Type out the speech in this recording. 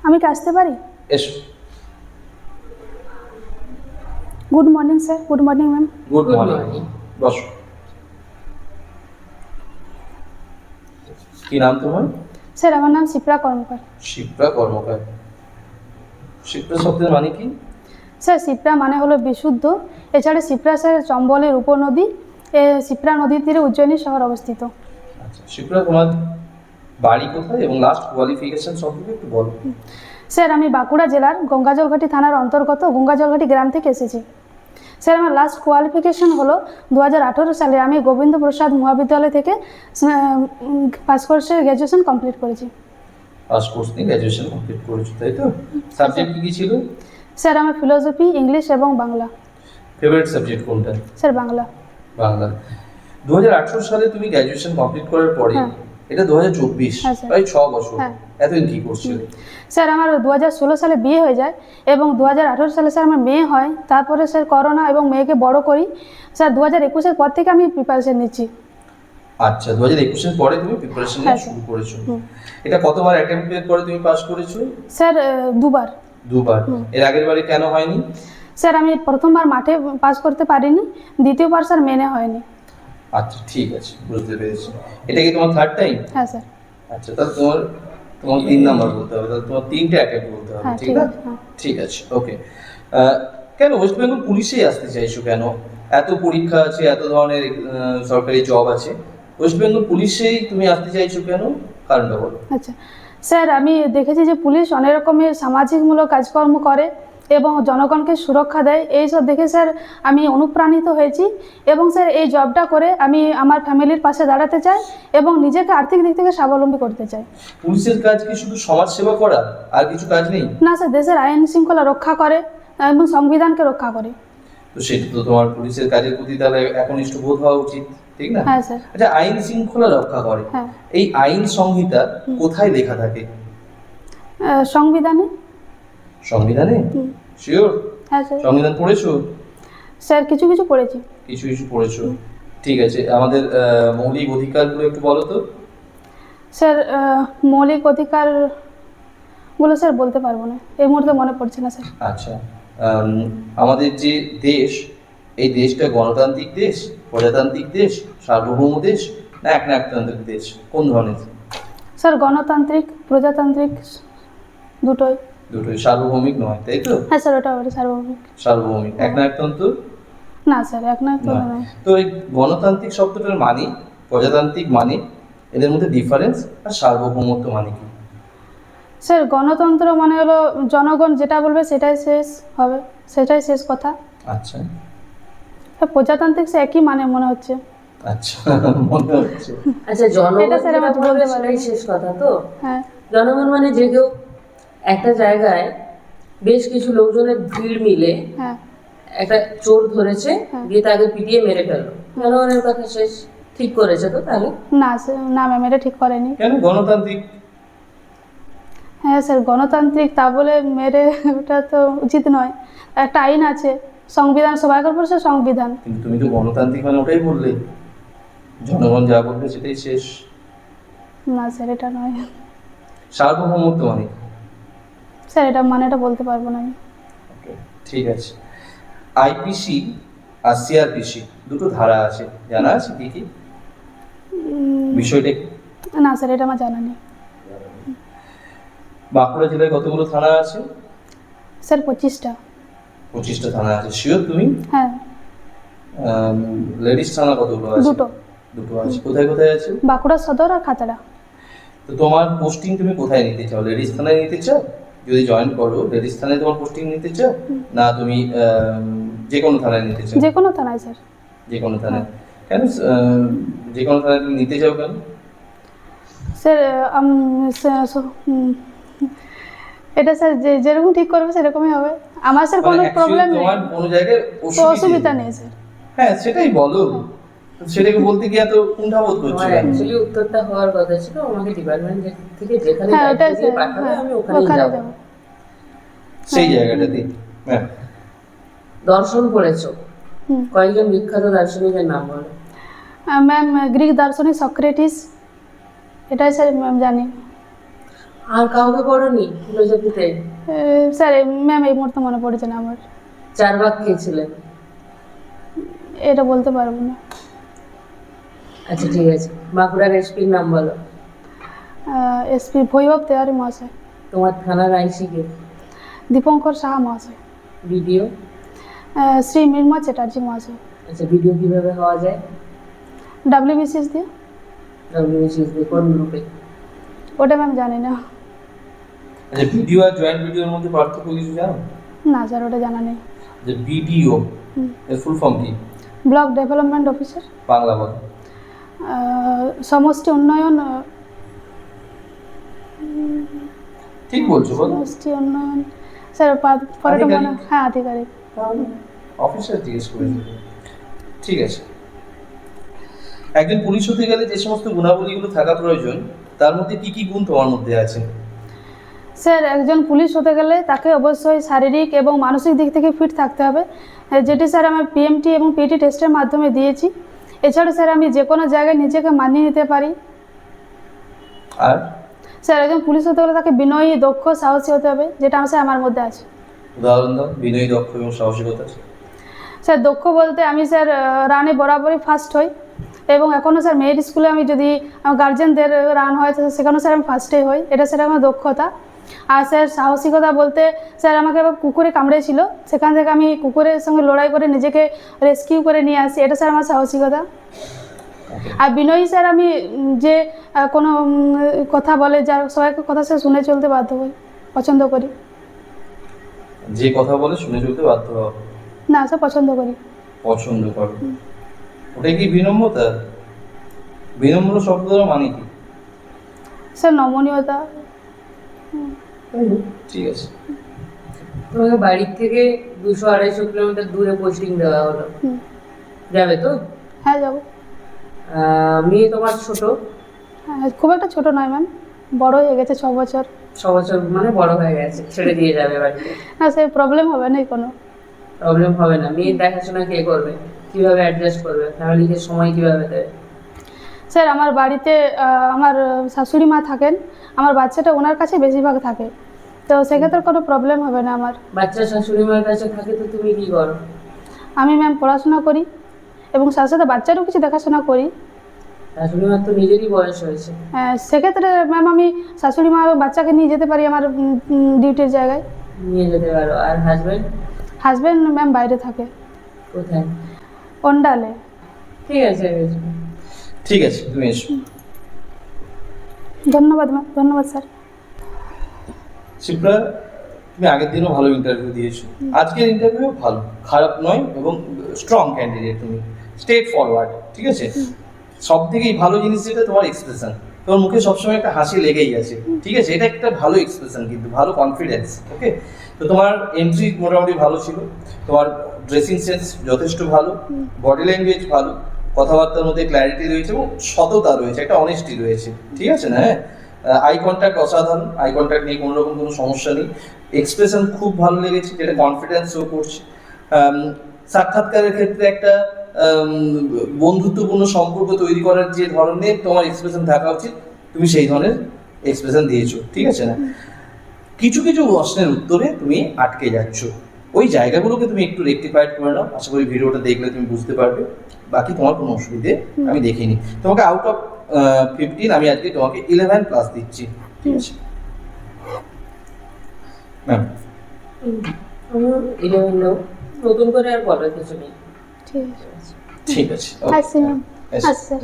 আমি কি আসতে পারি? এসো। Good morning sir. Good morning ma'am. Good morning. বসো। কি নাম তোমার? স্যার আমার নাম শিপ্রা কর্মকার। শিপ্রা কর্মকার। শিপ্রা শব্দের মানে কি? স্যার শিপ্রা মানে হলো বিশুদ্ধ। এছাড়া শিপ্রা স্যার চম্বলের উপনদী। শিপ্রা নদীর তীরে উজ্জয়িনী শহর অবস্থিত। আচ্ছা, শিপ্রা তোমার বাড়ি কোথায় এবং লাস্ট কোয়ালিফিকেশন সম্পর্কে একটু বলো। স্যার আমি বাঁকুড়া জেলার গঙ্গাজলঘাটি থানার অন্তর্গত গঙ্গাজলঘাটি গ্রাম থেকে এসেছি। স্যার আমার লাস্ট কোয়ালিফিকেশন হলো 2018 সালে আমি গোবিন্দ প্রসাদ মহাবিদ্যালয় থেকে পাস কোর্সে গ্র্যাজুয়েশন কমপ্লিট করেছি। পাস কোর্স নিয়ে গ্র্যাজুয়েশন কমপ্লিট করেছো, তাই তো? সাবজেক্ট কি ছিল? স্যার আমার ফিলোসফি, ইংলিশ এবং বাংলা। ফেভারিট সাবজেক্ট কোনটা? স্যার বাংলা। বাংলা। 2018 সালে তুমি গ্র্যাজুয়েশন কমপ্লিট করার পরে এটা 2024, প্রায় 6 বছর। এতদিন কি করছিলে? স্যার আমার 2016 সালে বিয়ে হয়ে যায় এবং 2018 সালে স্যার আমার মেয়ে হয়। তারপরে স্যার করোনা এবং মেয়েকে বড় করি। স্যার 2021-এর পর থেকে আমি প্রিপারেশন নিচ্ছি। আচ্ছা, 2021-এর পরে তুমি প্রিপারেশন নেওয়া শুরু করেছো। এটা কতবার অ্যাটেম্পটের পরে তুমি পাস করেছো? স্যার দুবার। দুবার। এর আগের বারে কেন হয়নি? স্যার আমি প্রথমবার মাঠে পাস করতে পারিনি, দ্বিতীয়বার স্যার মেনে হয়নি। আচ্ছা, ঠিক আছে, বুঝতে পেরেছি। এটা কি তোমার থার্ড টাইম? হ্যাঁ স্যার। আচ্ছা, তাহলে তোমার 3 নাম্বার বলতে হবে, তাহলে তোমার 3টে অ্যাটেম্প বলতে হবে, ঠিক আছে? ঠিক আছে, ওকে। কেন ওয়েস্ট বেঙ্গল পুলিশেই আসতে চাইছো কেন? এত পরীক্ষা আছে, এত ধরনের সরকারি জব আছে, ওয়েস্ট বেঙ্গল পুলিশেই তুমি আসতে চাইছো কেন? কারণটা বলো। আচ্ছা স্যার, আমি দেখেছি যে পুলিশ অনেক রকমের সামাজিকমূলক কাজকর্ম করে এবং জনগণকে সুরক্ষা দেয়। এইসব দেখে স্যার আমি অনুপ্রাণিত হয়েছি এবং স্যার এই জবটা করে আমি আমার ফ্যামিলির পাশে দাঁড়াতে চাই এবং নিজেকে আর্থিক দিক থেকে স্বাবলম্বী করতে চাই। পুলিশের কাজ কি শুধু সমাজ সেবা করা, আর কিছু কাজ নেই? না স্যার, দেশের আইন শৃঙ্খলা রক্ষা করে এবং সংবিধানকে রক্ষা করে। তো সেটা তো তোমার পুলিশের কাজের প্রতি তাহলে একনিষ্ঠ বোধ হওয়া উচিত, ঠিক না? হ্যাঁ স্যার। আচ্ছা, আইন শৃঙ্খলা রক্ষা করে, এই আইন সংহিতা কোথায় লেখা থাকে? সংবিধানে। সংবিধানে? শিওর? হ্যাঁ স্যার। সংবিধান পড়েছো? স্যার কিছু কিছু পড়েছি। কিছু কিছু পড়েছো, ঠিক আছে। আমাদের মৌলিক অধিকারগুলো একটু বলো তো। স্যার মৌলিক অধিকারগুলো স্যার বলতে পারবো না, এই মুহূর্তে মনে পড়ছে না স্যার। আচ্ছা, আমাদের যে দেশ, এই দেশটা গণতান্ত্রিক দেশ, প্রজাতান্ত্রিক দেশ, সার্বভৌম দেশ, না একনায়কতান্ত্রিক দেশ? কোন ধরনের? স্যার গণতান্ত্রিক, প্রজাতান্ত্রিক, দুটোই। দুটোই। সার্বভৌমিক নয়, তাই তো? হ্যাঁ স্যার, ওটা সার্বভৌমিক। সার্বভৌমিক। একনায়কতন্ত্র? না স্যার, একনায়কতন্ত্র নয়। তো এই গণতান্ত্রিক শব্দটার মানে, প্রজাতান্ত্রিক মানে, এদের মধ্যে ডিফারেন্স, আর সার্বভৌমত্ব মানে কি? স্যার গণতন্ত্র মানে হলো জনগণ যেটা বলবে সেটাই শেষ হবে, সেটাই শেষ কথা। আচ্ছা। প্রজাতান্ত্রিক সে একই মানে মনে হচ্ছে। আচ্ছা, মনে হচ্ছে। আচ্ছা, জনগণ এটা স্যার আমার বলতে সেটাই শেষ কথা তো? হ্যাঁ। জনগণ মানে যে কেউ একটা জায়গায় বেশ কিছু লোকজনের ভিড় মিলে একটা চোর ধরেছে, গিয়ে তাকে পিটিয়ে মেরে ফেললো, জনগণের কথা শেষ। ঠিক করেছে তো তাহলে? না না ম্যাম, এটা ঠিক করেনি। কেন গণতান্ত্রিক? হ্যাঁ স্যার, গণতান্ত্রিক তা বলে মেরে ওটা তো উচিত নয়। একটা আইন আছে, সংবিধান, সবাইকার পর সংবিধান। কিন্তু তুমি তো গণতান্ত্রিক মানে ওটাই বললে, জনগণ যা বলবে সেটাই শেষ। না স্যার, এটা নয়। সার্বভৌমত্ব মানে? স্যার এটা মানেটা বলতে পারবো না আমি। ওকে, ঠিক আছে। আইপিসি আর সিআরপিসি দুটো ধারা আছে, জানা আছে কি কি বিষয়টা? না স্যার, এটা আমার জানা নেই। বাঁকুড়া জেলায় কতগুলো থানা আছে? স্যার 25টা। 25টা থানা আছে, শিওর তুমি? হ্যাঁ। লেডিস থানা কতগুলো আছে? দুটো আছে। কোথায় কোথায় আছে? বাঁকুড়া সদর আর খাতড়া। তো তোমার পোস্টিং তুমি কোথায় নিতে চাও? লেডিস থানায় নিতে চাও? যদি জয়েন করো, লেডিস থানায় তোমার পোস্টিং নিতে চাও, না তুমি যে কোনো থানায় নিতে চাও? যে কোনো থানায় স্যার। যে কোনো থানায়। কেন যে কোনো থানায় তুমি নিতে চাও কেন? স্যার এটা স্যার যেরকম ঠিক করবে সেরকমই হবে। আমার স্যার কোনো প্রবলেম নেই, তোমার কোনো জায়গায় অসুবিধা নেই স্যার। হ্যাঁ, সেটাই বলো। সেটাকে বলতে গিয়ে এত কুণ্ঠাবোধ করছো? অ্যাকচুয়ালি উত্তরটা হওয়ার কথা ছিল আমাকে ডিপার্টমেন্ট থেকে যেখানে পাঠাবে আমি ওখানে যাব, সেই জায়গাটাতে। হ্যাঁ। দর্শন পড়েছো, কয়েকজন বিখ্যাত দার্শনিকের নাম বলো। ম্যাম গ্রিক দার্শনিক সক্রেটিস, এটাই স্যার ম্যাম জানি। আর কাউকে পড়নি ফিলোসফিতে? স্যার ম্যাম এই মুহূর্তে মনে পড়ছে না আমার। 4 ভাগ কে ছিলেন? এটা বলতে পারবো না। আচ্ছা ঠিক আছে, বাঁকুড়ার এসপির নাম বলো। এসপি ভৈরব তেওয়ারি মহাশয়। তোমার থানার আইসি কে? দীপঙ্কর সাহা মহাশয়। ভিডিও? শ্রী মৃন্ময় চ্যাটার্জি মহাশয়। আচ্ছা, ভিডিও কিভাবে হওয়া যায়? ডাব্লিউবিসিএস দিয়ে। ডব্লিউবিসিএস দিয়ে কোন গ্রুপে? ওটা ম্যাম জানি না। আচ্ছা, ভিডিও আর জয়েন্ট ভিডিওর মধ্যে পার্থক্য কিছু জানো? না স্যার ওটা জানা নেই। যে বিডিও এর ফুল ফর্ম কি? Block development officer. বাংলা বল। সমষ্টি উন্নয়ন। ঠিক বলছো বল। সমষ্টি উন্নয়ন স্যার পরেটা মনে, আধিকারিক? হ্যাঁ আধিকারিক। অফিসার জিজ্ঞেস করেছি। ঠিক আছে। একজন পুলিশ হতে গেলে যে সমস্ত গুণাবলীগুলো থাকা প্রয়োজন, তার মধ্যে কি কি গুণ তোমার মধ্যে আছে? স্যার একজন পুলিশ হতে গেলে তাকে অবশ্যই শারীরিক এবং মানসিক দিক থেকে ফিট থাকতে হবে, যেটি স্যার আমি পিএমটি এবং পিটি টেস্টের মাধ্যমে দিয়েছি। এছাড়া স্যার আমি যে কোনো জায়গায় নিজেকে মানিয়ে নিতে পারি। আর স্যার একজন পুলিশ হতে গেলে তাকে বিনয়ী, দক্ষ, সাহসী হতে হবে, যেটা স্যার আমার মধ্যে আছে। উদাহরণ দাও, বিনয়ী, দক্ষ এবং সাহসিকতা। স্যার দক্ষ বলতে আমি স্যার রানে বরাবরই ফার্স্ট হই, এবং এখনও স্যার মেরিট স্কুলে আমি যদি গার্জেনদের রান হয় তো সেখানেও স্যার আমি ফার্স্টেই হই, এটা স্যার আমার দক্ষতা। আর স্যার সাহসিকতা বলতে স্যার আমাকে একবার কুকুরে কামড়েছিল, সেখান থেকে আমি কুকুরের সঙ্গে লড়াই করে নিজেকে রেস্কিউ করে নিয়ে আসি, এটা স্যার আমার সাহসিকতা। আর বিনয়ী স্যার আমি যে কোনো কথা বলে, যার সবাইকে কথা স্যার শুনে চলতে বাধ্য হই, পছন্দ করি। যে কথা বলে শুনে চলতে বাধ্য হও? না স্যার পছন্দ করি। পছন্দ করো, ওটাই কি বিনম্রতা? বিনম্র শব্দটা মানে কি? স্যার নমনীয়তা। ঠিক আছে। তোমাকে বাড়ির থেকে 200-250 কিলোমিটার দূরে পোস্টিং দেওয়া হলো, যাবে তো? হ্যাঁ যাবো। মেয়ে তোমার ছোট? হ্যাঁ খুব একটা ছোট নয় ম্যাম, বড় হয়ে গেছে, 6 বছর। 6 বছর মানে বড় হয়ে গেছে, ছেড়ে দিয়ে যাবে বাড়িতে? না সে প্রবলেম হবে না কোনো। প্রবলেম হবে না? মেয়ের দেখাশোনা কে করবে? কিভাবে অ্যাডজাস্ট করবে? ফ্যামিলিকে সময় কিভাবে দেবে? স্যার আমার বাড়িতে আমার শাশুড়ি মা থাকেন, আমার বাচ্চাটা ওনার কাছে বেশিরভাগ থাকে, তো সেক্ষেত্রে কোনো প্রবলেম হবে না আমার। বাচ্চা শাশুড়ি মায়ের কাছে থাকে তো তুমি কি করো? আমি ম্যাম পড়াশোনা করি এবং সাথে সাথে বাচ্চারও কিছু দেখাশোনা করি। শাশুড়ি মার তো নিজেরই বয়স হয়েছে। সেক্ষেত্রে ম্যাম আমি শাশুড়ি মা এবং বাচ্চাকে নিয়ে যেতে পারি আমার ডিউটির জায়গায়। নিয়ে যেতে পারো। আর হাজবেন্ড? হাজব্যান্ড ম্যাম বাইরে থাকে। কোথায়? অন্ডালে। ঠিক আছে, ঠিক আছে, তুমি এসো। ধন্যবাদ ম্যাম, ধন্যবাদ স্যার। শিপ্রা, তুমি আগের দিনও ভালো ইন্টারভিউ দিয়েছো, আজকের ইন্টারভিউ ভালো, খারাপ নয়, এবং স্ট্রং ক্যান্ডিডেট তুমি, স্ট্রেট ফরওয়ার্ড। ঠিক আছে। সব থেকেই ভালো জিনিস যেটা তোমার এক্সপ্রেশন, তোমার মুখে সবসময় একটা হাসি লেগেই আছে। ঠিক আছে, এটা একটা ভালো এক্সপ্রেশন, কিন্তু ভালো কনফিডেন্স। ওকে, তো তোমার এন্ট্রি মোটামুটি ভালো ছিল, তোমার ড্রেসিং সেন্স যথেষ্ট ভালো, বডি ল্যাঙ্গুয়েজ ভালো, কথাবার্তার মধ্যে ক্ল্যারিটি রয়েছে এবং সততা রয়েছে, একটা অনেস্টি রয়েছে। ঠিক আছে না? হ্যাঁ, আই কন্ট্যাক্ট অসাধারণ, আই কন্ট্যাক্ট নিয়ে কোনো রকম কোনো সমস্যা নেই। এক্সপ্রেশন খুব ভালো লেগেছে, যেটা কনফিডেন্স শো করছে। সাক্ষাৎকারের ক্ষেত্রে একটা বন্ধুত্বপূর্ণ সম্পর্ক তৈরি করার যে ধরনের তোমার এক্সপ্রেশন থাকা উচিত, তুমি সেই ধরনের এক্সপ্রেশন দিয়েছো। ঠিক আছে না? কিছু কিছু প্রশ্নের উত্তরে তুমি আটকে যাচ্ছ, ওই জায়গাগুলোকে তুমি একটু রেকটিফাইড করে নাও। আশা করি ভিডিওটা দেখলে তুমি বুঝতে পারবে। বাকি তোমার কোনো অসুবিধে আমি দেখিনি। তোমাকে আউট অফ 15 আমি আজকে তোমাকে 11+ দিচ্ছি। ঠিক আছে ম্যাম? 11 নাও, নতুন করে আর বলার কিছু নেই। ঠিক আছে। ঠিক আছে, আসছি ম্যাম, আসছি স্যার।